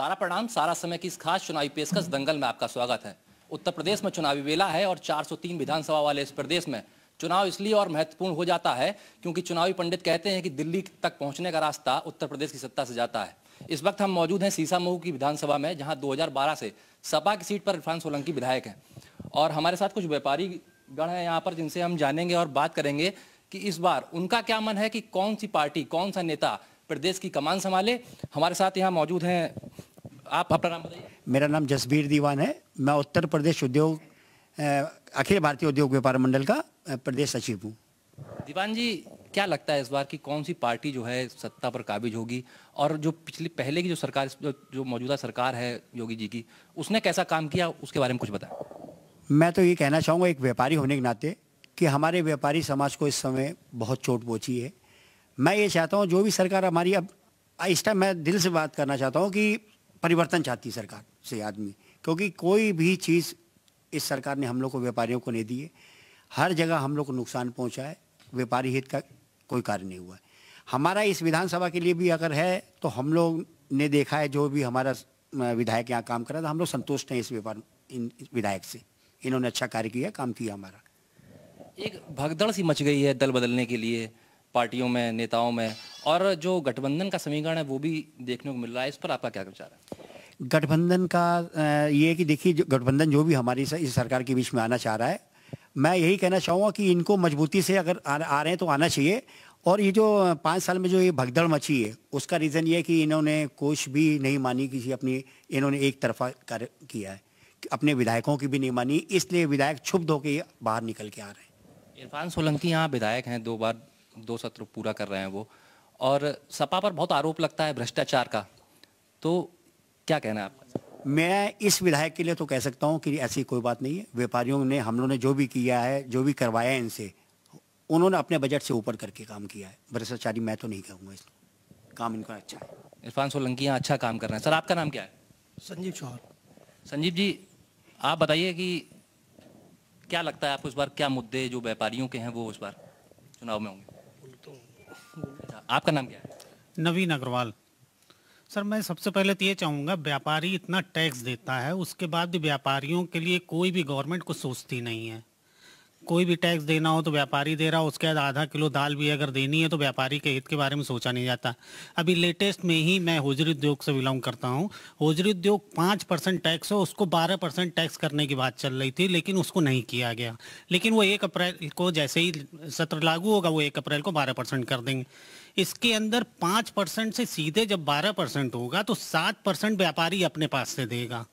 सारा प्रणाम। सारा समय की इस खास चुनावी पेशकश दंगल में आपका स्वागत है। उत्तर प्रदेश में चुनावी बेला है और 403 विधानसभा वाले इस प्रदेश में चुनाव इसलिए और महत्वपूर्ण हो जाता है क्योंकि चुनावी पंडित कहते हैं कि दिल्ली तक पहुंचने का रास्ता उत्तर प्रदेश की सत्ता से जाता है। इस वक्त हम मौजूद हैं सीसामऊ की विधानसभा में, जहां 2012 से सपा की सीट पर इरफान सोलंकी विधायक हैं और हमारे साथ कुछ व्यापारी गण हैं यहाँ पर, जिनसे हम जानेंगे और बात करेंगे कि इस बार उनका क्या मन है कि कौन सी पार्टी, कौन सा नेता प्रदेश की कमान संभाले। हमारे साथ यहाँ मौजूद हैं, आप अपना नाम बताइए। मेरा नाम जसबीर दीवान है। मैं उत्तर प्रदेश उद्योग अखिल भारतीय उद्योग व्यापार मंडल का प्रदेश सचिव हूँ। दीवान जी, क्या लगता है इस बार की कौन सी पार्टी जो है सत्ता पर काबिज होगी और जो पहले की जो सरकार, जो मौजूदा सरकार है योगी जी की, उसने कैसा काम किया, उसके बारे में कुछ बताएं। मैं तो ये कहना चाहूँगा एक व्यापारी होने के नाते कि हमारे व्यापारी समाज को इस समय बहुत चोट पहुँची है। मैं ये चाहता हूँ जो भी सरकार हमारी, अब इस टाइम मैं दिल से बात करना चाहता हूँ कि परिवर्तन चाहती सरकार से आदमी, क्योंकि कोई भी चीज़ इस सरकार ने हम लोग को, व्यापारियों को नहीं दी है। हर जगह हम लोग को नुकसान पहुँचा है, व्यापारी हित का कोई कार्य नहीं हुआ है। हमारा इस विधानसभा के लिए भी अगर है तो हम लोग ने देखा है, जो भी हमारा विधायक यहाँ काम कर रहा था, हम लोग संतुष्ट हैं इस विधायक से। इन्होंने अच्छा कार्य किया, काम किया हमारा। एक भगदड़ सी मच गई है दल बदलने के लिए पार्टियों में, नेताओं में, और जो गठबंधन का समीकरण है वो भी देखने को मिल रहा है। इस पर आपका क्या विचार है? गठबंधन का ये है कि देखिए, गठबंधन जो भी हमारी इस सरकार के बीच में आना चाह रहा है, मैं यही कहना चाहूँगा कि इनको मजबूती से अगर आ रहे हैं तो आना चाहिए। और ये जो 5 साल में जो ये भगदड़ मची है, उसका रीज़न ये है कि इन्होंने कुछ भी नहीं मानी किसी अपनी, इन्होंने एक तरफा कार्य किया है, अपने विधायकों की भी नहीं मानी, इसलिए विधायक क्षुब्ध होकर बाहर निकल के आ रहे हैं। इरफान सोलंकी यहाँ विधायक हैं, 2 बार 2 सत्र पूरा कर रहे हैं वो, और सपा पर बहुत आरोप लगता है भ्रष्टाचार का, तो क्या कहना है आपका? मैं इस विधायक के लिए तो कह सकता हूं कि ऐसी कोई बात नहीं है। व्यापारियों ने, हम लोगों ने जो भी किया है, जो भी करवाया है इनसे, उन्होंने अपने बजट से ऊपर करके काम किया है। भ्रष्टाचारी मैं तो नहीं कहूँगा, इस काम इनका अच्छा है। इरफान सोलंकी यहाँ अच्छा काम कर रहे हैं। सर, आपका नाम क्या है? संजीव चौहान। संजीव जी, आप बताइए कि क्या लगता है आपको इस बार क्या मुद्दे जो व्यापारियों के हैं वो इस बार चुनाव में होंगे? आपका नाम क्या है? नवीन अग्रवाल। सर, मैं सबसे पहले तो ये चाहूँगा, व्यापारी इतना टैक्स देता है, उसके बाद भी व्यापारियों के लिए कोई भी गवर्नमेंट को सोचती नहीं है। कोई भी टैक्स देना हो तो व्यापारी दे रहा हो, उसके बाद आधा किलो दाल भी अगर देनी है तो व्यापारी के हित के बारे में सोचा नहीं जाता। अभी लेटेस्ट में ही, मैं होजरी उद्योग से बिलोंग करता हूँ, होजरी उद्योग 5% टैक्स हो, उसको 12% टैक्स करने की बात चल रही थी, लेकिन उसको नहीं किया गया। लेकिन वो 1 अप्रैल को जैसे ही सत्र लागू होगा, वो 1 अप्रैल को 12% कर देंगे। इसके अंदर 5% से सीधे जब 12% होगा तो 7% व्यापारी अपने पास से देगा,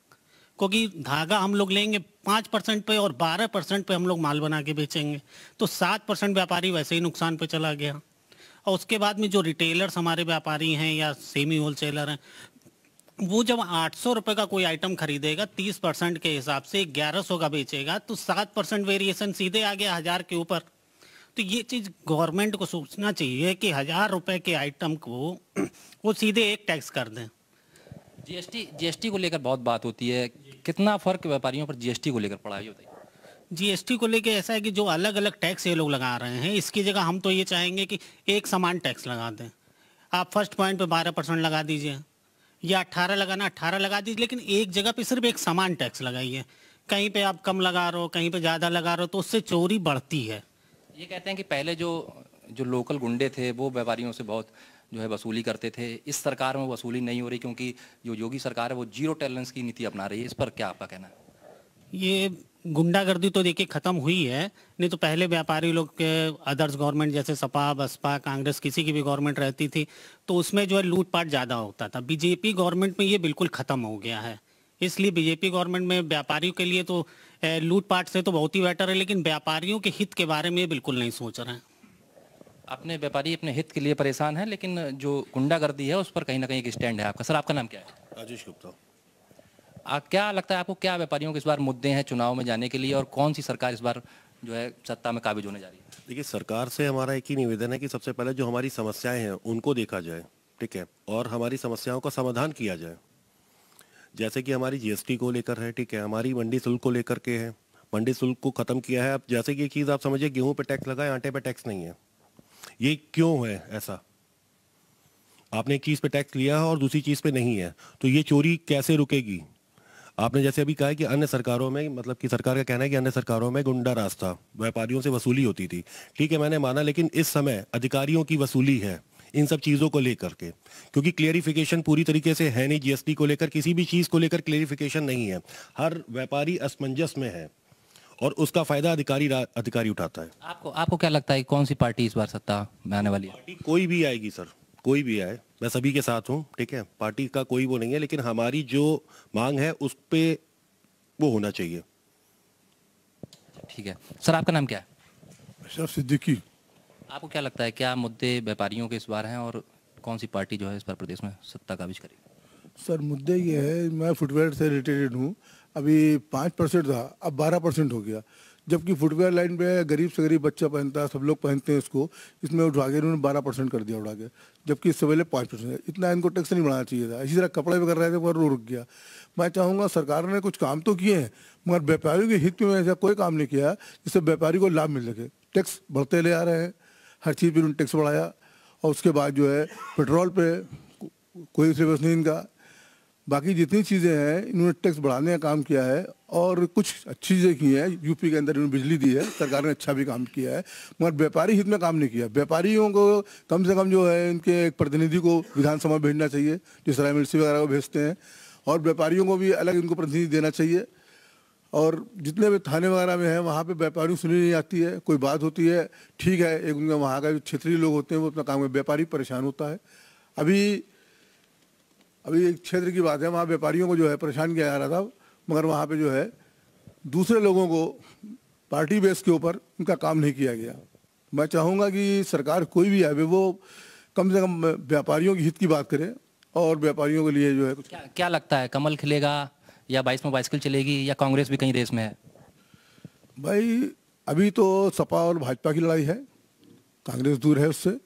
क्योंकि धागा हम लोग लेंगे 5% पे और 12% पे हम लोग माल बना के बेचेंगे, तो 7% व्यापारी वैसे ही नुकसान पे चला गया। और उसके बाद में जो रिटेलर्स हमारे व्यापारी हैं या सेमी होलसेलर हैं, वो जब 800 रुपये का कोई आइटम खरीदेगा, 30% के हिसाब से 1100 का बेचेगा, तो 7% वेरिएशन सीधे आ गया 1000 के ऊपर। तो ये चीज़ गवर्नमेंट को सोचना चाहिए कि 1000 रुपये के आइटम को वो सीधे एक टैक्स कर दें। जीएसटी को लेकर बहुत बात होती है, कितना फर्क व्यापारियों पर जीएसटी को लेकर पड़ा है, ये बताइए। जीएसटी को लेकर ऐसा है कि जो अलग अलग टैक्स ये लोग लगा रहे हैं, इसकी जगह हम तो ये चाहेंगे कि एक समान टैक्स लगा दें। आप फर्स्ट पॉइंट पे 12% लगा दीजिए, या 18 लगाना 18 लगा दीजिए, लेकिन एक जगह पे सिर्फ एक समान टैक्स लगाइए। कहीं पे आप कम लगा रहे हो, कहीं पे ज़्यादा लगा रहे हो, तो उससे चोरी बढ़ती है। ये कहते हैं कि पहले जो लोकल गुंडे थे वो व्यापारियों से बहुत जो है वसूली करते थे। इस सरकार में वसूली नहीं हो रही क्योंकि जो योगी सरकार है वो जीरो टॉलरेंस की नीति अपना रही है। इस पर क्या आपका कहना है? ये गुंडागर्दी तो देखिए ख़त्म हुई है, नहीं तो पहले व्यापारी लोग के अदर्स गवर्नमेंट जैसे सपा, बसपा, कांग्रेस, किसी की भी गवर्नमेंट रहती थी तो उसमें जो है लूटपाट ज़्यादा होता था। बीजेपी गवर्नमेंट में ये बिल्कुल ख़त्म हो गया है। इसलिए बीजेपी गवर्नमेंट में व्यापारियों के लिए तो लूटपाट से तो बहुत ही बेटर है, लेकिन व्यापारियों के हित के बारे में बिल्कुल नहीं सोच रहे हैं। अपने व्यापारी अपने हित के लिए परेशान है, लेकिन जो गुंडागर्दी है उस पर कहीं ना कहीं एक स्टैंड है आपका। सर, आपका नाम क्या है? राजेश गुप्ता। क्या लगता है आपको, क्या व्यापारियों के इस बार मुद्दे हैं चुनाव में जाने के लिए, और कौन सी सरकार इस बार जो है सत्ता में काबिज होने जा रही है? देखिए, सरकार से हमारा एक ही निवेदन है कि सबसे पहले जो हमारी समस्याएं हैं उनको देखा जाए, ठीक है, और हमारी समस्याओं का समाधान किया जाए। जैसे कि हमारी जीएसटी को लेकर है, ठीक है, हमारी मंडी शुल्क को लेकर के है, मंडी शुल्क को ख़त्म किया है। अब जैसे कि एक चीज़ आप समझिए, गेहूँ पे टैक्स लगा है, आटे पे टैक्स नहीं है। ये क्यों है ऐसा? आपने एक चीज़ पे टैक्स लिया है और दूसरी चीज़ पे नहीं है, तो ये चोरी कैसे रुकेगी? आपने जैसे अभी कहा है कि अन्य सरकारों में, मतलब कि सरकार का कहना है कि अन्य सरकारों में गुंडा राज था, व्यापारियों से वसूली होती थी। ठीक है, मैंने माना, लेकिन इस समय अधिकारियों की वसूली है इन सब चीज़ों को लेकर के, क्योंकि क्लियरिफिकेशन पूरी तरीके से है नहीं। जीएसटी को लेकर, किसी भी चीज़ को लेकर क्लियरिफिकेशन नहीं है। हर व्यापारी असमंजस में है और उसका फायदा अधिकारी उठाता है। आपको क्या लगता है कौन सी पार्टी इस बार सत्ता में आने वाली है? पार्टी कोई भी आएगी सर, कोई भी आए, मैं सभी के साथ हूँ। ठीक है, पार्टी का कोई वो नहीं है, लेकिन हमारी जो मांग है उस पे वो होना चाहिए। ठीक है सर, आपका नाम क्या है? अशरफ सिद्दीकी। आपको क्या लगता है क्या मुद्दे व्यापारियों के इस बार हैं और कौन सी पार्टी जो है इस बार प्रदेश में सत्ता काबिज करेगी? सर मुद्दे ये है, मैं फुटवेयर से रिलेटेड हूँ। अभी 5% था, अब 12% हो गया, जबकि फुटवेयर लाइन पे गरीब से गरीब बच्चा पहनता है, सब लोग पहनते हैं इसको। इसमें उठा के इन्होंने 12% कर दिया उड़ा के, जबकि इससे पहले 5%। इतना इनको टैक्स नहीं बढ़ाना चाहिए था। इसी तरह कपड़े भी कर रहे थे पर रुक गया। मैं चाहूँगा सरकार ने कुछ काम तो किए हैं, मगर व्यापारियों के हित में ऐसा कोई काम नहीं किया जिससे व्यापारी को लाभ मिल सके। टैक्स बढ़ते ले आ रहे हैं, हर चीज़ पर उन्होंने टैक्स बढ़ाया, और उसके बाद जो है पेट्रोल पे कोई सिलेबस नहीं इनका। बाकी जितनी चीज़ें हैं इन्होंने टैक्स बढ़ाने का काम किया है, और कुछ अच्छी चीज़ें की हैं। यूपी के अंदर इन्होंने बिजली दी है, सरकार ने अच्छा भी काम किया है, मगर व्यापारी हित में काम नहीं किया। व्यापारियों को कम से कम जो है इनके एक प्रतिनिधि को विधानसभा भेजना चाहिए, जिस तरह एमएलसी वगैरह को भेजते हैं, और व्यापारियों को भी अलग इनको प्रतिनिधि देना चाहिए। और जितने भी थाने वगैरह में हैं वहाँ पे व्यापारियों सुनी नहीं आती है, कोई बात होती है ठीक है, एक उनका वहाँ का जो क्षेत्रीय लोग होते हैं वो अपना काम में, व्यापारी परेशान होता है। अभी एक क्षेत्र की बात है, वहाँ व्यापारियों को जो है परेशान किया जा रहा था, मगर वहाँ पे जो है दूसरे लोगों को पार्टी बेस के ऊपर उनका काम नहीं किया गया। मैं चाहूँगा कि सरकार कोई भी आए वो कम से कम व्यापारियों की हित की बात करे, और व्यापारियों के लिए जो है कुछ। क्या लगता है, कमल खिलेगा या 22 में बाइसिकल चलेगी, या कांग्रेस भी कहीं रेस में है? भाई अभी तो सपा और भाजपा की लड़ाई है, कांग्रेस दूर है उससे।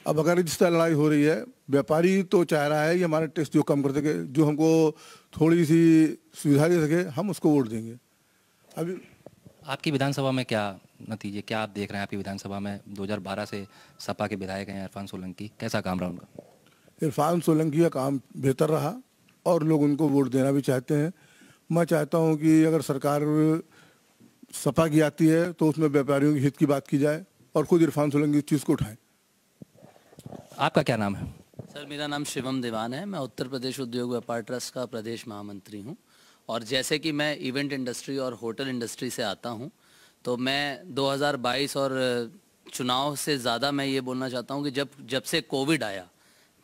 अब अगर जिस तरह लड़ाई हो रही है, व्यापारी तो चाह रहा है कि हमारा टैक्स जो कम कर सके, जो हमको थोड़ी सी सुविधा दे सके, हम उसको वोट देंगे। अभी आपकी विधानसभा में क्या नतीजे, क्या आप देख रहे हैं? आपकी विधानसभा में 2012 से सपा के विधायक हैं इरफान सोलंकी, कैसा काम रहा उनका? इरफान सोलंकी का काम बेहतर रहा, और लोग उनको वोट देना भी चाहते हैं। मैं चाहता हूं कि अगर सरकार सपा की आती है तो उसमें व्यापारियों के हित की बात की जाए, और खुद इरफान सोलंकी इस चीज़ को उठाएं। आपका क्या नाम है? सर मेरा नाम शिवम दीवान है, मैं उत्तर प्रदेश उद्योग व्यापार ट्रस्ट का प्रदेश महामंत्री हूं। और जैसे कि मैं इवेंट इंडस्ट्री और होटल इंडस्ट्री से आता हूं, तो मैं 2022 और चुनाव से ज़्यादा मैं ये बोलना चाहता हूं कि जब से कोविड आया,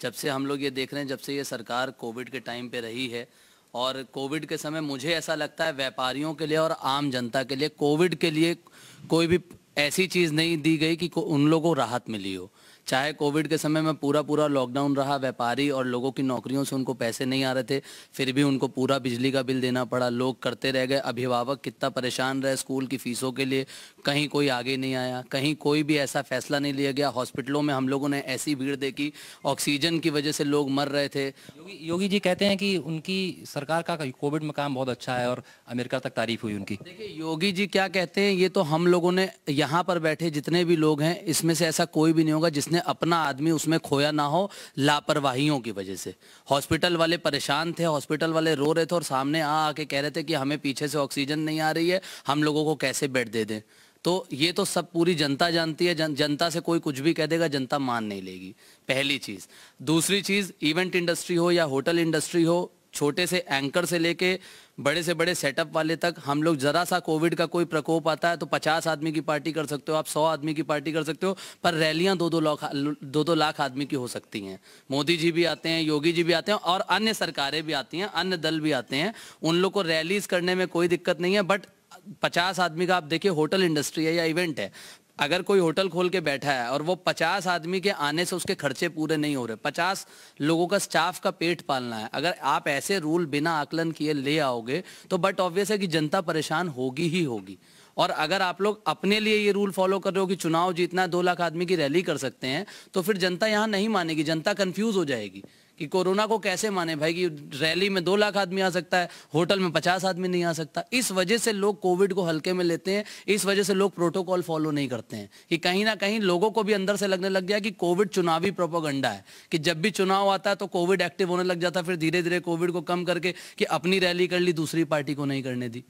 जब से हम लोग ये देख रहे हैं, जब से ये सरकार कोविड के टाइम पे रही है, और कोविड के समय मुझे ऐसा लगता है व्यापारियों के लिए और आम जनता के लिए कोविड के लिए कोई भी ऐसी चीज़ नहीं दी गई कि उन लोगों को राहत मिली हो। चाहे कोविड के समय में पूरा लॉकडाउन रहा, व्यापारी और लोगों की नौकरियों से उनको पैसे नहीं आ रहे थे, फिर भी उनको पूरा बिजली का बिल देना पड़ा, लोग करते रह गए। अभिभावक कितना परेशान रहे स्कूल की फीसों के लिए, कहीं कोई आगे नहीं आया, कहीं कोई भी ऐसा फैसला नहीं लिया गया। हॉस्पिटलों में हम लोगों ने ऐसी भीड़ देखी, ऑक्सीजन की वजह से लोग मर रहे थे। योगी जी कहते हैं कि उनकी सरकार का कोविड में काम बहुत अच्छा है और अमेरिका तक तारीफ हुई उनकी। देखिए योगी जी क्या कहते हैं, ये तो हम लोगों ने यहाँ पर बैठे जितने भी लोग हैं, इसमें से ऐसा कोई भी नहीं होगा जिसने अपना आदमी उसमें खोया ना हो लापरवाहियों की वजह से। हॉस्पिटल वाले परेशान थे, हॉस्पिटल वाले रो रहे थे, और सामने आके कह रहे थे कि हमें पीछे से ऑक्सीजन नहीं आ रही है, हम लोगों को कैसे बेड दे दें। तो ये तो सब पूरी जनता जानती है, जनता से कोई कुछ भी कह देगा, जनता मान नहीं लेगी, पहली चीज़। दूसरी चीज़, इवेंट इंडस्ट्री हो या होटल इंडस्ट्री हो, छोटे से एंकर से लेके बड़े से बड़े सेटअप वाले तक, हम लोग ज़रा सा कोविड का कोई प्रकोप आता है तो 50 आदमी की पार्टी कर सकते हो आप, 100 आदमी की पार्टी कर सकते हो, पर रैलियां 2-2 लाख आदमी की हो सकती हैं। मोदी जी भी आते हैं, योगी जी भी आते हैं, और अन्य सरकारें भी आती हैं, अन्य दल भी आते हैं, उन लोग को रैलीज करने में कोई दिक्कत नहीं है। बट 50 आदमी का आप देखिए, होटल इंडस्ट्री है या इवेंट है, अगर कोई होटल खोल के बैठा है और वो 50 आदमी के आने से उसके खर्चे पूरे नहीं हो रहे, 50 लोगों का स्टाफ का पेट पालना है, अगर आप ऐसे रूल बिना आकलन किए ले आओगे तो बट ऑब्वियस है कि जनता परेशान होगी ही होगी। और अगर आप लोग अपने लिए ये रूल फॉलो कर रहे हो कि चुनाव जीतना है, 2 लाख आदमी की रैली कर सकते हैं, तो फिर जनता यहाँ नहीं मानेगी, जनता कंफ्यूज हो जाएगी कि कोरोना को कैसे माने भाई कि रैली में 2 लाख आदमी आ सकता है, होटल में 50 आदमी नहीं आ सकता। इस वजह से लोग कोविड को हल्के में लेते हैं, इस वजह से लोग प्रोटोकॉल फॉलो नहीं करते हैं कि कहीं ना कहीं लोगों को भी अंदर से लगने लग गया कि कोविड चुनावी प्रोपेगेंडा है, कि जब भी चुनाव आता है तो कोविड एक्टिव होने लग जाता, फिर धीरे धीरे कोविड को कम करके कि अपनी रैली कर ली, दूसरी पार्टी को नहीं करने दी।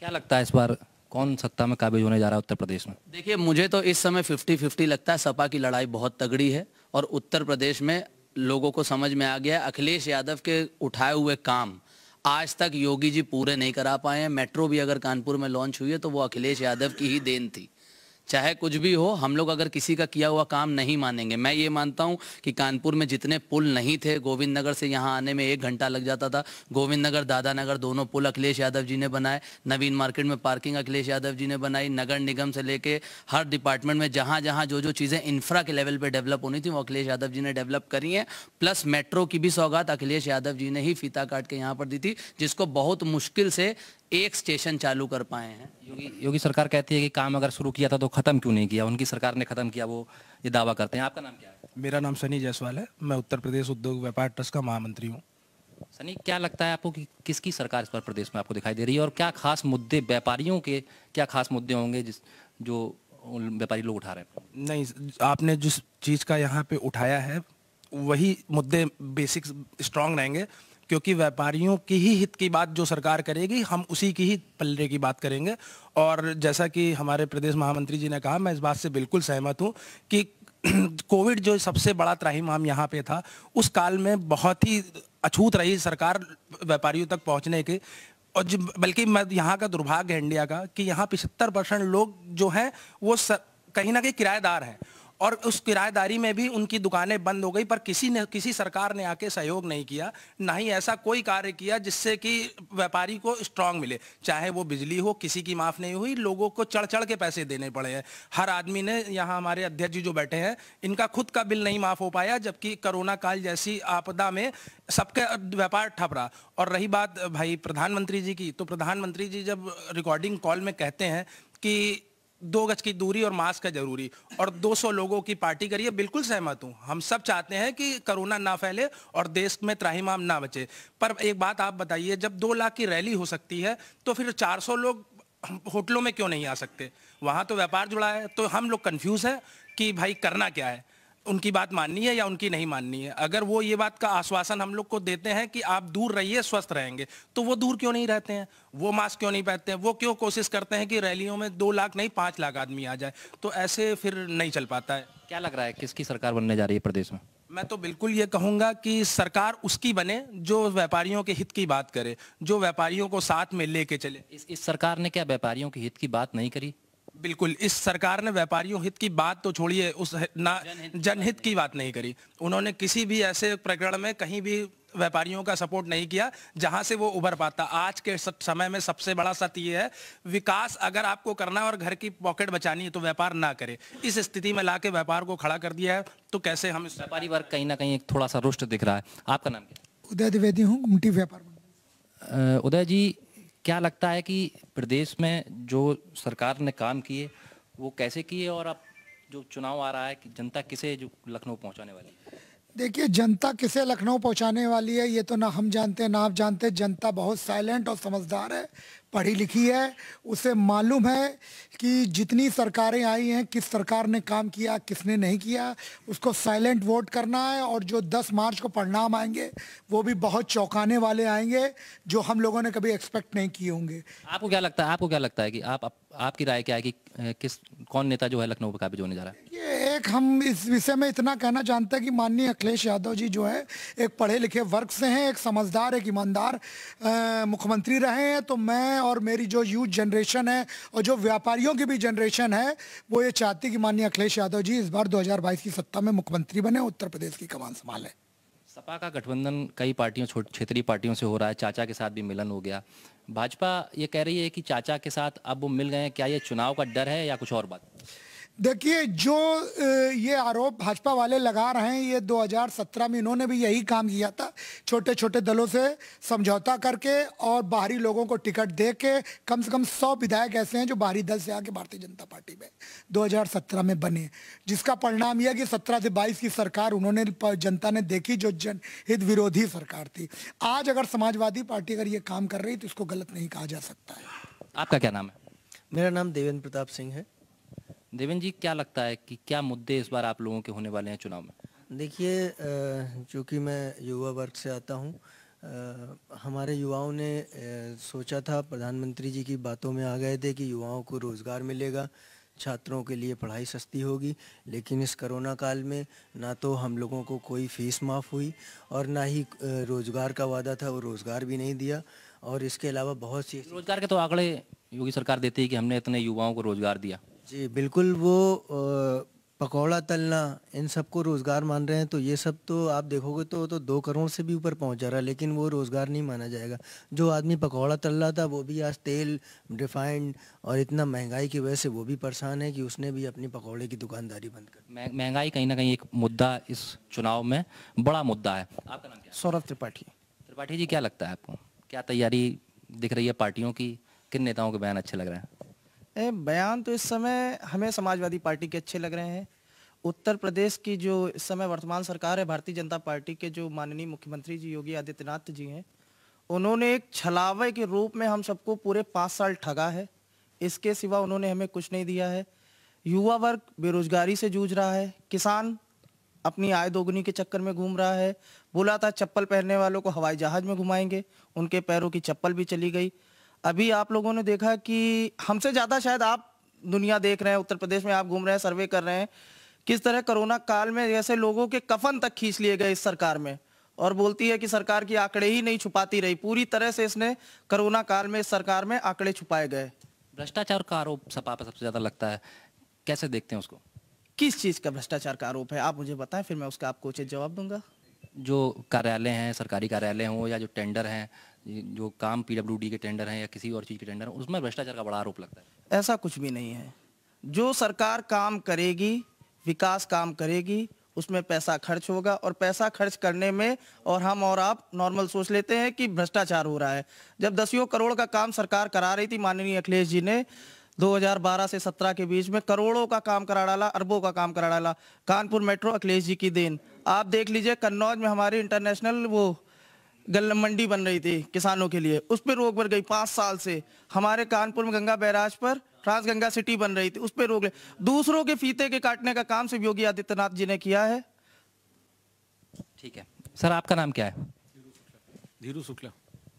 क्या लगता है इस बार कौन सत्ता में काबिज होने जा रहा है उत्तर प्रदेश में? देखिए, मुझे तो इस समय 50-50 लगता है। सपा की लड़ाई बहुत तगड़ी है और उत्तर प्रदेश में लोगों को समझ में आ गया है अखिलेश यादव के उठाए हुए काम आज तक योगी जी पूरे नहीं करा पाए हैं। मेट्रो भी अगर कानपुर में लॉन्च हुई है तो वो अखिलेश यादव की ही देन थी। चाहे कुछ भी हो, हम लोग अगर किसी का किया हुआ काम नहीं मानेंगे। मैं ये मानता हूं कि कानपुर में जितने पुल नहीं थे, गोविंद नगर से यहाँ आने में 1 घंटा लग जाता था, गोविंद नगर दादा नगर दोनों पुल अखिलेश यादव जी ने बनाए। नवीन मार्केट में पार्किंग अखिलेश यादव जी ने बनाई। नगर निगम से लेके हर डिपार्टमेंट में जहाँ जहाँ जो जो चीज़ें इंफ्रा के लेवल पर डेवलप होनी थी वो अखिलेश यादव जी ने डेवलप करी हैं। प्लस मेट्रो की भी सौगात अखिलेश यादव जी ने ही फीता काट के यहाँ पर दी थी, जिसको बहुत मुश्किल से एक स्टेशन चालू कर पाए हैं। योगी सरकार कहती है कि काम अगर शुरू किया था तो खत्म क्यों नहीं किया, उनकी सरकार ने खत्म किया, वो ये दावा करते हैं। आपका नाम क्या है? मेरा नाम सनी जायसवाल है। मैं उत्तर प्रदेश उद्योग व्यापार ट्रस्ट का महामंत्री हूँ। सनी, क्या लगता है आपको कि किसकी सरकार इस बार प्रदेश में आपको दिखाई दे रही है और क्या खास मुद्दे व्यापारियों के क्या खास मुद्दे होंगे जो व्यापारी लोग उठा रहे हैं? नहीं, आपने जिस चीज़ का यहाँ पे उठाया है वही मुद्दे बेसिक स्ट्रांग रहेंगे, क्योंकि व्यापारियों की ही हित की बात जो सरकार करेगी हम उसी की ही पल्ले की बात करेंगे। और जैसा कि हमारे प्रदेश महामंत्री जी ने कहा, मैं इस बात से बिल्कुल सहमत हूँ कि कोविड जो सबसे बड़ा त्राहिमाम यहाँ पे था, उस काल में बहुत ही अछूत रही सरकार व्यापारियों तक पहुँचने के। और बल्कि मैं यहाँ का दुर्भाग्य है इंडिया का कि यहाँ 75% लोग जो हैं वो कहीं ना कहीं किराएदार हैं, और उस किराएदारी में भी उनकी दुकानें बंद हो गई, पर किसी सरकार ने आके सहयोग नहीं किया, ना ही ऐसा कोई कार्य किया जिससे कि व्यापारी को स्ट्रांग मिले। चाहे वो बिजली हो, किसी की माफ़ नहीं हुई, लोगों को चढ़ चढ़ के पैसे देने पड़े हैं। हर आदमी ने, यहाँ हमारे अध्यक्ष जी जो बैठे हैं, इनका खुद का बिल नहीं माफ़ हो पाया, जबकि कोरोना काल जैसी आपदा में सबके व्यापार ठप रहा। और रही बात भाई प्रधानमंत्री जी की, तो प्रधानमंत्री जी जब रिकॉर्डिंग कॉल में कहते हैं कि 2 गज की दूरी और मास्क है जरूरी और 200 लोगों की पार्टी करिए, बिल्कुल सहमत हूं। हम सब चाहते हैं कि कोरोना ना फैले और देश में त्राहिमाम ना बचे। पर एक बात आप बताइए, जब 2 लाख की रैली हो सकती है तो फिर 400 लोग होटलों में क्यों नहीं आ सकते? वहां तो व्यापार जुड़ा है। तो हम लोग कंफ्यूज है कि भाई करना क्या है, उनकी बात माननी है या उनकी नहीं माननी है। अगर वो ये बात का आश्वासन हम लोग को देते हैं कि आप दूर रहिए, स्वस्थ रहेंगे, तो वो दूर क्यों नहीं रहते हैं? वो मास्क क्यों नहीं पहनते हैं? वो क्यों कोशिश करते हैं कि रैलियों में 2 लाख नहीं 5 लाख आदमी आ जाए? तो ऐसे फिर नहीं चल पाता है। क्या लग रहा है किसकी सरकार बनने जा रही है प्रदेश में? मैं तो बिल्कुल ये कहूंगा कि सरकार उसकी बने जो व्यापारियों के हित की बात करे, जो व्यापारियों को साथ में लेके चले। इस सरकार ने क्या व्यापारियों के हित की बात नहीं करी? बिल्कुल, इस सरकार ने व्यापारियों हित की बात तो छोड़िए, उस जनहित की बात नहीं करी। उन्होंने किसी भी ऐसे प्रकरण में कहीं भी व्यापारियों का सपोर्ट नहीं किया जहां से वो उभर पाता। आज के समय में सबसे बड़ा सत्य ये है, विकास अगर आपको करना है और घर की पॉकेट बचानी है तो व्यापार ना करे। इस स्थिति में लाके व्यापार को खड़ा कर दिया है, तो कैसे हम व्यापारी वर्ग कहीं ना कहीं थोड़ा सा रुष्ट दिख रहा है। आपका नाम क्या? उदय द्विवेदी हूँ, गुमटी व्यापार। उदय जी, क्या लगता है कि प्रदेश में जो सरकार ने काम किए वो कैसे किए, और अब जो चुनाव आ रहा है कि जनता किसे जो लखनऊ पहुंचाने वाली है? देखिए, जनता किसे लखनऊ पहुंचाने वाली है ये तो ना हम जानते ना आप जानते। जनता बहुत साइलेंट और समझदार है, पढ़ी लिखी है, उसे मालूम है कि जितनी सरकारें आई हैं किस सरकार ने काम किया किसने नहीं किया, उसको साइलेंट वोट करना है। और जो 10 मार्च को परिणाम आएंगे वो भी बहुत चौंकाने वाले आएंगे, जो हम लोगों ने कभी एक्सपेक्ट नहीं किए होंगे। आपको क्या लगता है कि आपकी राय क्या है कि कौन नेता जो है लखनऊ पे काबिज होने जा रहा है? ये एक, हम इस विषय में इतना कहना जानते हैं कि माननीय अखिलेश यादव जी जो है एक पढ़े लिखे वर्ग से हैं, एक समझदार, एक ईमानदार मुख्यमंत्री रहे हैं। तो मैं और मेरी जो यूथ जनरेशन है और जो व्यापारियों की भी जनरेशन है वो ये चाहती कि माननीय अखिलेश यादव जी इस बार 2022 की सत्ता में मुख्यमंत्री बने, उत्तर प्रदेश की कमान संभालें। सपा का गठबंधन कई पार्टियों, क्षेत्रीय पार्टियों से हो रहा है, चाचा के साथ भी मिलन हो गया। भाजपा ये कह रही है कि चाचा के साथ अब वो मिल गए हैं, क्या ये चुनाव का डर है या कुछ और बात? देखिए, जो ये आरोप भाजपा वाले लगा रहे हैं, ये 2017 में इन्होंने भी यही काम किया था, छोटे छोटे दलों से समझौता करके और बाहरी लोगों को टिकट दे के। कम से कम 100 विधायक ऐसे हैं जो बाहरी दल से आके भारतीय जनता पार्टी में 2017 में बने, जिसका परिणाम यह कि 17 से 22 की सरकार उन्होंने, जनता ने देखी, जो जनहित विरोधी सरकार थी। आज अगर समाजवादी पार्टी अगर ये काम कर रही तो इसको गलत नहीं कहा जा सकता है। आपका क्या नाम है? मेरा नाम देवेंद्र प्रताप सिंह है। देवेंद्र जी, क्या लगता है कि क्या मुद्दे इस बार आप लोगों के होने वाले हैं चुनाव में? देखिए, चूँकि मैं युवा वर्ग से आता हूँ, हमारे युवाओं ने सोचा था, प्रधानमंत्री जी की बातों में आ गए थे कि युवाओं को रोज़गार मिलेगा, छात्रों के लिए पढ़ाई सस्ती होगी। लेकिन इस कोरोना काल में ना तो हम लोगों को कोई फीस माफ़ हुई और ना ही रोज़गार का वादा था वो रोज़गार भी नहीं दिया। और इसके अलावा बहुत सी रोजगार के तो आंकड़े योगी सरकार देती है कि हमने इतने युवाओं को रोजगार दिया। जी बिल्कुल, वो पकौड़ा तलना इन सबको रोज़गार मान रहे हैं। तो ये सब तो आप देखोगे तो 2 करोड़ से भी ऊपर पहुंच जा रहा है, लेकिन वो रोज़गार नहीं माना जाएगा। जो आदमी पकौड़ा तल रहा था वो भी आज तेल, रिफाइंड और इतना महंगाई की वजह से वो भी परेशान है कि उसने भी अपनी पकौड़े की दुकानदारी बंद कर। महंगाई कहीं ना कहीं एक मुद्दा इस चुनाव में बड़ा मुद्दा है। आपका नाम क्या है? सौरभ त्रिपाठी। त्रिपाठी जी, क्या लगता है आपको, क्या तैयारी दिख रही है पार्टियों की? किन नेताओं के बयान अच्छे लग रहे हैं? बयान तो इस समय हमें समाजवादी पार्टी के अच्छे लग रहे हैं। उत्तर प्रदेश की जो इस समय वर्तमान सरकार है, भारतीय जनता पार्टी के जो माननीय मुख्यमंत्री जी योगी आदित्यनाथ जी हैं, उन्होंने एक छलावे के रूप में हम सबको पूरे 5 साल ठगा है। इसके सिवा उन्होंने हमें कुछ नहीं दिया है। युवा वर्ग बेरोजगारी से जूझ रहा है, किसान अपनी आय दोगुनी के चक्कर में घूम रहा है। बोला था चप्पल पहनने वालों को हवाई जहाज में घुमाएंगे, उनके पैरों की चप्पल भी चली गई। अभी आप लोगों ने देखा कि हमसे ज़्यादा शायद आप दुनिया देख रहे हैं, उत्तर प्रदेश में आप घूम रहे हैं, सर्वे कर रहे हैं, किस तरह कोरोना काल में जैसे लोगों के कफन तक खींच लिए गए इस सरकार में। और बोलती है कि सरकार की आंकड़े ही नहीं छुपाती रही। पूरी तरह से इसने कोरोना काल में इस सरकार में आंकड़े छुपाए गए। भ्रष्टाचार का आरोप सपा पर सबसे ज़्यादा लगता है, कैसे देखते हैं उसको? किस चीज़ का भ्रष्टाचार का आरोप है, आप मुझे बताएं, फिर मैं उसका आपको उचित जवाब दूंगा। जो कार्यालय हैं, सरकारी कार्यालय हों या जो टेंडर हैं, जो काम पीडब्ल्यूडी के टेंडर हैं या किसी और चीज़ के टेंडर हैं, उसमें भ्रष्टाचार का बड़ा आरोप लगता है। ऐसा कुछ भी नहीं है। जो सरकार काम करेगी, विकास काम करेगी, उसमें पैसा खर्च होगा। और पैसा खर्च करने में और हम और आप नॉर्मल सोच लेते हैं कि भ्रष्टाचार हो रहा है। जब 10 करोड़ का काम सरकार करा रही थी, माननीय अखिलेश जी ने 2012 से 17 के बीच में करोड़ों का काम करा डाला, अरबों का काम करा डाला। कानपुर मेट्रो अखिलेश जी की देन। आप देख लीजिए, कन्नौज में हमारी इंटरनेशनल वो गल्ला मंडी बन रही थी किसानों के लिए, उस पर रोक बढ़ गई 5 साल से। हमारे कानपुर में गंगा बैराज पर ट्रांस गंगा सिटी बन रही थी, उस पर रोक ले। दूसरों के फीते के काटने का काम सिर्फ योगी आदित्यनाथ जी ने किया है। ठीक है सर, आपका नाम क्या है? धीरू शुक्ला।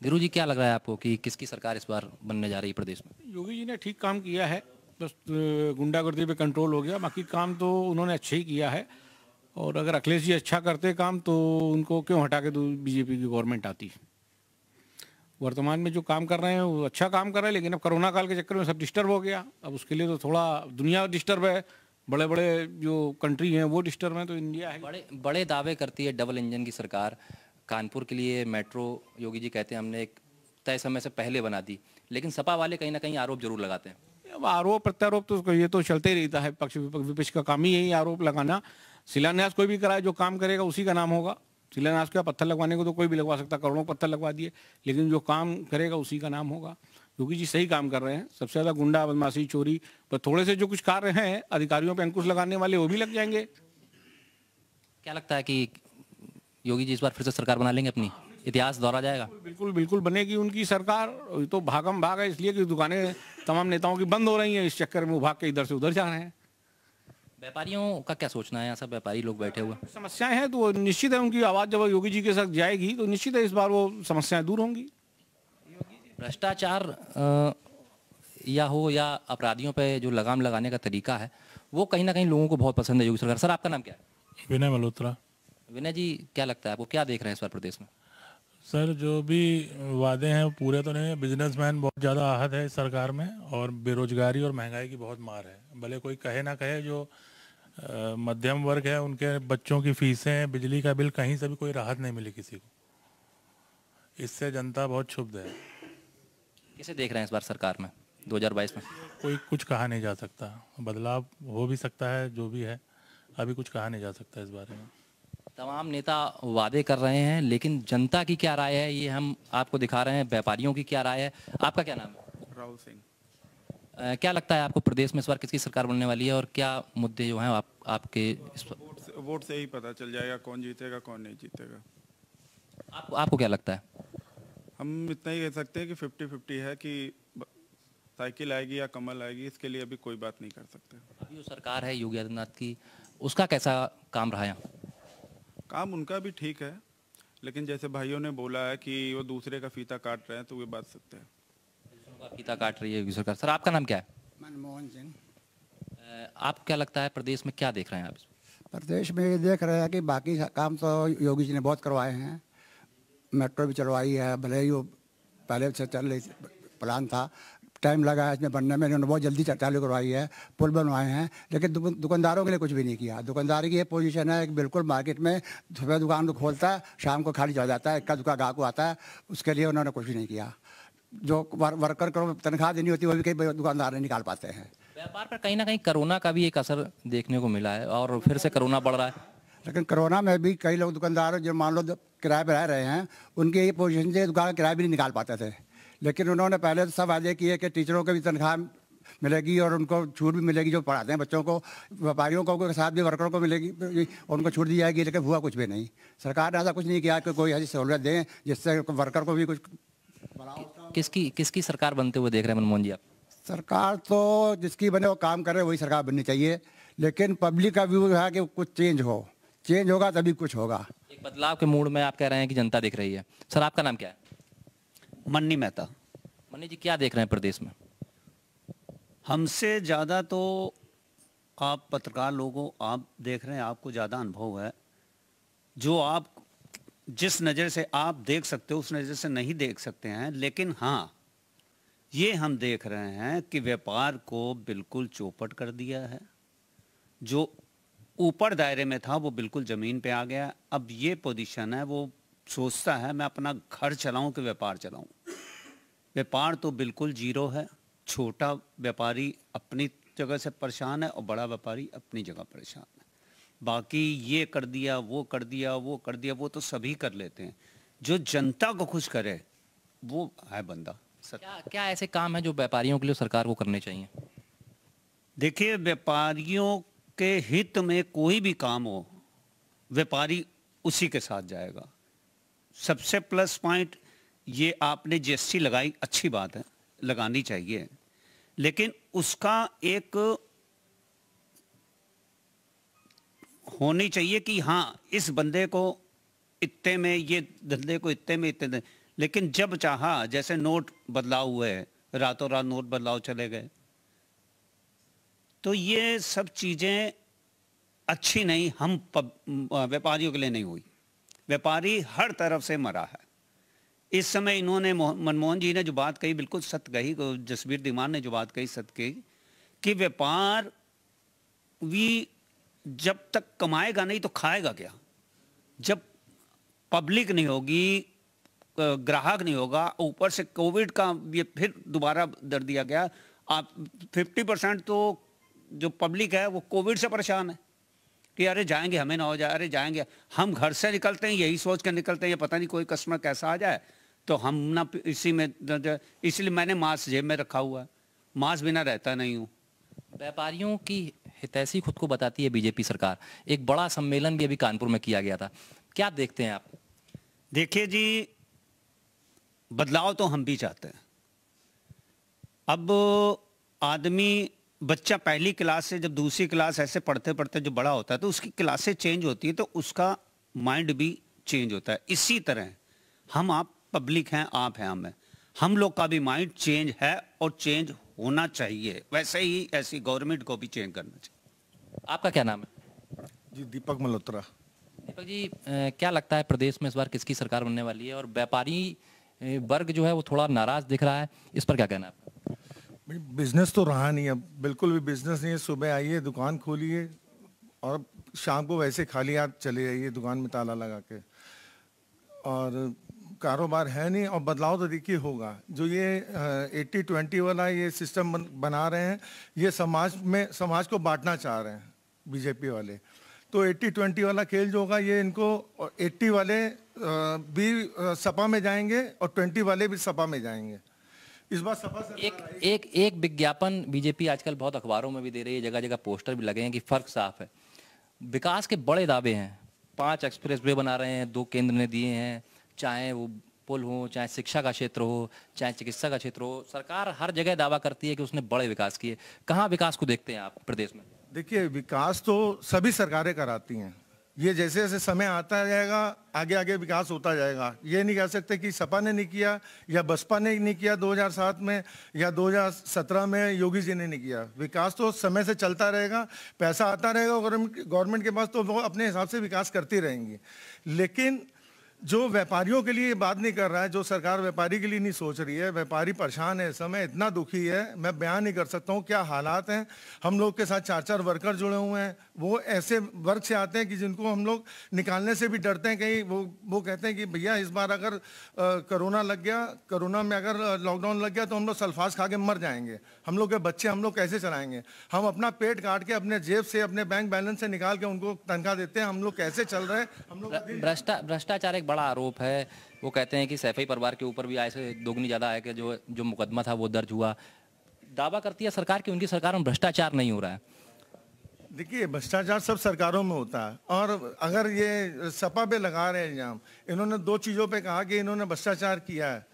धीरू जी, क्या लग रहा है आपको कि किसकी सरकार इस बार बनने जा रही है प्रदेश में? योगी जी ने ठीक काम किया है, बस गुंडागर्दी पे कंट्रोल हो गया, बाकी काम तो उन्होंने अच्छे ही किया है। और अगर अखिलेश जी अच्छा करते काम तो उनको क्यों हटा के बीजेपी की गवर्नमेंट आती। वर्तमान में जो काम कर रहे हैं वो अच्छा काम कर रहे हैं, लेकिन अब कोरोना काल के चक्कर में सब डिस्टर्ब हो गया। अब उसके लिए तो थोड़ा दुनिया डिस्टर्ब है, बड़े बड़े जो कंट्री हैं वो डिस्टर्ब हैं, तो इंडिया है। बड़े दावे करती है डबल इंजन की सरकार। कानपुर के लिए मेट्रो योगी जी कहते हैं हमने एक तय समय से पहले बना दी, लेकिन सपा वाले कहीं ना कहीं आरोप जरूर लगाते हैं। अब आरोप प्रत्यारोप तो ये तो चलते ही रहता है, पक्ष विपक्ष का काम ही यही आरोप लगाना। शिलान्यास कोई भी कराए, जो काम करेगा उसी का नाम होगा। शिलान्यास का पत्थर लगवाने को तो कोई भी लगवा सकता, करोड़ों पत्थर लगवा दिए, लेकिन जो काम करेगा उसी का नाम होगा। योगी जी सही काम कर रहे हैं। सबसे ज़्यादा गुंडा बदमाशी चोरी पर थोड़े से जो कुछ कार्य हैं अधिकारियों पर अंकुश लगाने वाले, वो भी लग जाएंगे। क्या लगता है कि योगी जी इस बार फिर से सरकार बना लेंगे, अपनी इतिहास दोहरा जाएगा? बिल्कुल बिल्कुल बनेगी उनकी सरकार। तो भागम भाग है, इसलिए कि दुकानें तमाम नेताओं की बंद हो रही हैं, इस चक्कर में वो भाग के इधर से उधर जा रहे हैं। व्यापारियों का क्या सोचना है? यहाँ सब व्यापारी लोग बैठे हुए समस्याएं हैं, तो निश्चित है उनकी आवाज़ जब योगी जी के साथ जाएगी तो निश्चित है इस बार वो समस्याएं दूर होंगी। भ्रष्टाचार या हो या अपराधियों पे जो लगाम लगाने का तरीका है वो कहीं ना कहीं लोगों को बहुत पसंद है योगी सरकार। सर, आपका नाम क्या है? विनय मल्होत्रा। विनय जी, क्या लगता है आपको, क्या देख रहे हैं इस बार प्रदेश में? सर, जो भी वादे हैं वो पूरे तो नहीं है। बिजनेसमैन बहुत ज़्यादा आहत है इस सरकार में, और बेरोजगारी और महंगाई की बहुत मार है। भले कोई कहे ना कहे, जो मध्यम वर्ग है उनके बच्चों की फीसें, बिजली का बिल, कहीं से भी कोई राहत नहीं मिली किसी को। इससे जनता बहुत क्षुब्ध है। किसे देख रहे हैं इस बार सरकार में? 2022 में? कोई कुछ कहा नहीं जा सकता, बदलाव हो भी सकता है, जो भी है अभी कुछ कहा नहीं जा सकता इस बारे में। तमाम नेता वादे कर रहे हैं, लेकिन जनता की क्या राय है ये हम आपको दिखा रहे हैं। व्यापारियों की क्या राय है? आपका क्या नाम है? राहुल सिंह। क्या लगता है आपको प्रदेश में इस बार किसकी सरकार बनने वाली है और क्या मुद्दे जो हैं आपके वोट से ही पता चल जाएगा कौन जीतेगा कौन नहीं जीतेगा। आपको क्या लगता है? हम इतना ही कह सकते हैं कि 50-50 है कि साइकिल आएगी या कमल आएगी, इसके लिए अभी कोई बात नहीं कर सकते। अभी जो सरकार है योगी आदित्यनाथ की, उसका कैसा काम रहा है? काम उनका भी ठीक है, लेकिन जैसे भाइयों ने बोला है कि वो दूसरे का फीता काट रहे हैं, तो वे बात सकते हैं। फीता काट रही है योगी सरकार। सर, आपका नाम क्या है? मनमोहन सिंह। आप क्या लगता है प्रदेश में क्या देख रहे हैं आप? प्रदेश में ये देख रहे हैं कि बाकी काम तो योगी जी ने बहुत करवाए हैं। मेट्रो भी चलवाई है, भले ही वो पहले से चल रही प्लान था, टाइम लगा है इसमें बनने में, इन्होंने बहुत जल्दी चालू करवाई है, पुल बनवाए हैं, लेकिन दुकानदारों के लिए कुछ भी नहीं किया। दुकानदार की ये पोजीशन है कि बिल्कुल मार्केट में सुबह दुकान को खोलता है, शाम को खाली चल जाता है, इक्का दुक्का गाहक को आता है, उसके लिए उन्होंने कुछ भी नहीं किया। जो वर्कर को तनख्वाह देनी होती है वो भी कई दुकानदार नहीं निकाल पाते हैं। व्यापार पर कहीं ना कहीं कोरोना का भी एक असर देखने को मिला है और फिर से कोरोना बढ़ रहा है। लेकिन कोरोना में भी कई लोग दुकानदार जो मान लो किराए पर रह रहे हैं, उनके ये पोजीशन से दुकान किराया भी नहीं निकाल पाते थे, लेकिन उन्होंने पहले तो सब वादे किए कि टीचरों को भी तनख्वाह मिलेगी और उनको छूट भी मिलेगी जो पढ़ाते हैं बच्चों को, व्यापारियों को के साथ भी वर्करों को मिलेगी, उनको छूट दी जाएगी, लेकिन हुआ कुछ भी नहीं। सरकार ने ऐसा कुछ नहीं किया कि कोई ऐसी सहूलियत दें जिससे वर्कर को भी कुछ। किसकी सरकार बनते हुए देख रहे हैं मनमोहन जी आप? सरकार तो जिसकी बने वो काम करे वही सरकार बननी चाहिए, लेकिन पब्लिक का व्यू है कि कुछ चेंज हो, चेंज होगा तभी कुछ होगा। एक बदलाव के मूड में आप कह रहे हैं कि जनता देख रही है। सर, आपका नाम क्या है? मन्नी मेहता। मन्नी जी, क्या देख रहे हैं प्रदेश में? हमसे ज़्यादा तो आप पत्रकार लोगों आप देख रहे हैं, आपको ज़्यादा अनुभव है। जो आप जिस नज़र से आप देख सकते हो उस नज़र से नहीं देख सकते हैं, लेकिन हाँ ये हम देख रहे हैं कि व्यापार को बिल्कुल चौपट कर दिया है। जो ऊपर दायरे में था वो बिल्कुल ज़मीन पे आ गया। अब ये पोजीशन है, वो सोचता है मैं अपना घर चलाऊं कि व्यापार चलाऊं। व्यापार तो बिल्कुल जीरो है। छोटा व्यापारी अपनी जगह से परेशान है और बड़ा व्यापारी अपनी जगह परेशान है। बाकी ये कर दिया, वो कर दिया, वो कर दिया, वो तो सभी कर लेते हैं। जो जनता को खुश करे वो है बंदा। क्या ऐसे काम है जो व्यापारियों के लिए सरकार को करने चाहिए? देखिए, व्यापारियों के हित में कोई भी काम हो, व्यापारी उसी के साथ जाएगा। सबसे प्लस पॉइंट ये आपने जीएसटी लगाई, अच्छी बात है, लगानी चाहिए, लेकिन उसका एक होनी चाहिए कि हाँ इस बंदे को इतने में, ये धंधे को इतने में, इतने। लेकिन जब चाहा, जैसे नोट बदलाव हुए, रातों रात नोट बदलाव चले गए, तो ये सब चीज़ें अच्छी नहीं, हम व्यापारियों के लिए नहीं हुई। व्यापारी हर तरफ से मरा है इस समय। इन्होंने मनमोहन जी ने जो बात कही बिल्कुल सत्य कही, जसबीर दीवान ने जो बात कही सत्य कही कि व्यापार भी जब तक कमाएगा नहीं तो खाएगा क्या। जब पब्लिक नहीं होगी, ग्राहक नहीं होगा, ऊपर से कोविड का ये फिर दोबारा दर दिया गया। आप 50% तो जो पब्लिक है वो कोविड से परेशान है कि अरे जाएंगे, हमें ना हो जाए, अरे जाएंगे। हम घर से निकलते हैं यही सोच कर निकलते हैं ये पता नहीं कोई कस्टमर कैसा आ जाए, तो हम ना इसी में, इसलिए मैंने मास्क जेब में रखा हुआ है, मास्क बिना रहता नहीं हूँ। व्यापारियों की हितैषी खुद को बताती है बीजेपी सरकार। एक बड़ा सम्मेलन भी अभी कानपुर में किया गया था, क्या देखते हैं आप? देखिए जी, बदलाव तो हम भी चाहते हैं। अब आदमी, बच्चा पहली क्लास से जब दूसरी क्लास ऐसे पढ़ते पढ़ते जो बड़ा होता है तो उसकी क्लासें चेंज होती है, तो उसका माइंड भी चेंज होता है। इसी तरह हम आप पब्लिक हैं, आप हैं, हम लोग का भी माइंड चेंज है और चेंज होना चाहिए। वैसे ही ऐसी गवर्नमेंट को भी चेंज करना चाहिए। आपका क्या नाम है? जी, दीपक मल्होत्रा। दीपक जी, क्या लगता है प्रदेश में इस बार किसकी सरकार बनने वाली है और व्यापारी वर्ग जो है वो थोड़ा नाराज दिख रहा है, इस पर क्या कहना है? बिजनेस तो रहा नहीं, अब बिल्कुल भी बिजनेस नहीं है। सुबह आइए, दुकान खोलिए और शाम को वैसे खाली हाथ चले जाइए दुकान में ताला लगा के। और कारोबार है नहीं, और बदलाव तो देखिए होगा। जो ये 80-20 वाला ये सिस्टम बना रहे हैं, ये समाज को बांटना चाह रहे हैं बीजेपी वाले। तो 80-20 वाला खेल जो होगा, ये इनको 80 वाले भी सपा में जाएंगे और 20 वाले भी सपा में जाएंगे। इस बार सपा एक विज्ञापन बीजेपी आजकल बहुत अखबारों में भी दे रही है, जगह जगह पोस्टर भी लगे हैं कि फर्क साफ है। विकास के बड़े दावे हैं, 5 एक्सप्रेसवे बना रहे हैं, 2 केंद्र ने दिए हैं, चाहे वो पुल हो, चाहे शिक्षा का क्षेत्र हो, चाहे चिकित्सा का क्षेत्र हो। सरकार हर जगह दावा करती है कि उसने बड़े विकास किए। कहाँ विकास को देखते हैं आप प्रदेश में? देखिए, विकास तो सभी सरकारें कराती हैं। ये जैसे जैसे समय आता जाएगा, आगे आगे विकास होता जाएगा। ये नहीं कह सकते कि सपा ने नहीं किया या बसपा ने नहीं किया 2007 में या 2017 में योगी जी ने नहीं किया। विकास तो समय से चलता रहेगा, पैसा आता रहेगा गवर्नमेंट के पास, तो वो अपने हिसाब से विकास करती रहेंगी। लेकिन जो व्यापारियों के लिए ये बात नहीं कर रहा है, जो सरकार व्यापारी के लिए नहीं सोच रही है, व्यापारी परेशान है, इस समय इतना दुखी है, मैं बयान नहीं कर सकता हूँ क्या हालात हैं। हम लोग के साथ 4-4 वर्कर जुड़े हुए हैं, वो ऐसे वर्क से आते हैं कि जिनको हम लोग निकालने से भी डरते हैं। कहीं वो कहते हैं कि भैया इस बार अगर कोरोना लग गया, कोरोना में अगर लॉकडाउन लग गया तो हम लोग सल्फास खा के मर जाएंगे, हम लोग के बच्चे हम लोग कैसे चलाएंगे? हम अपना पेट काट के अपने जेब से, अपने बैंक बैलेंस से निकाल के उनको तनख्वाह देते हैं, हम लोग कैसे चल रहे हैं? हम लोग भ्रष्टाचार एक बड़ा आरोप है। वो कहते हैं कि सैफई परिवार के ऊपर भी आय से दोगुनी ज्यादा है कि जो मुकदमा था वो दर्ज हुआ। दावा करती है सरकार कि उनकी सरकार में भ्रष्टाचार नहीं हो रहा है। देखिए, भ्रष्टाचार सब सरकारों में होता है, और अगर ये सपा पे लगा रहे हैं इल्जाम, इन्होंने 2 चीज़ों पे कहा कि इन्होंने भ्रष्टाचार किया है।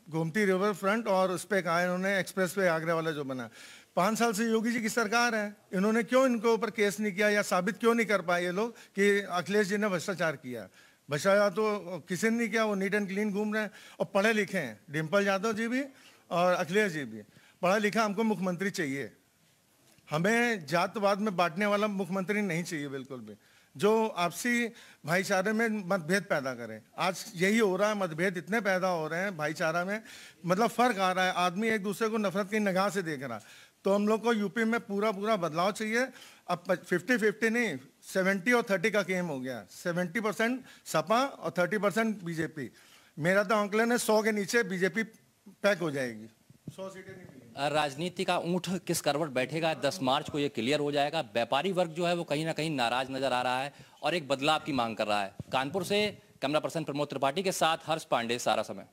गोमती रिवर फ्रंट और उस पर कहा इन्होंने एक्सप्रेसवे आगरा वाला जो बना। 5 साल से योगी जी की सरकार है, इन्होंने क्यों इनको ऊपर केस नहीं किया या साबित क्यों नहीं कर पाए ये लोग कि अखिलेश जी ने भ्रष्टाचार किया? भ्रष्टाचार तो किसी ने नहीं किया, वो नीट एंड क्लीन घूम रहे हैं और पढ़े लिखे हैं। डिम्पल यादव जी भी और अखिलेश जी भी पढ़ा लिखा। हमको मुख्यमंत्री चाहिए, हमें जातवाद में बांटने वाला मुख्यमंत्री नहीं चाहिए बिल्कुल भी, जो आपसी भाईचारे में मतभेद पैदा करे। आज यही हो रहा है, मतभेद इतने पैदा हो रहे हैं भाईचारा में, मतलब फर्क आ रहा है, आदमी एक दूसरे को नफरत की निगाह से देख रहा। तो हम लोग को यूपी में पूरा बदलाव चाहिए। अब 50-50 नहीं, 70 और 30 का गेम हो गया। 70% सपा और 30% बीजेपी। मेरा तो आंकलन है 100 के नीचे बीजेपी पैक हो जाएगी। 100 सीटें नहीं। राजनीति का ऊंट किस करवट बैठेगा, 10 मार्च को ये क्लियर हो जाएगा। व्यापारी वर्ग जो है वो कहीं ना कहीं नाराज नजर आ रहा है और एक बदलाव की मांग कर रहा है। कानपुर से कैमरा पर्सन प्रमोद त्रिपाठी के साथ हर्ष पांडे, सारा समय।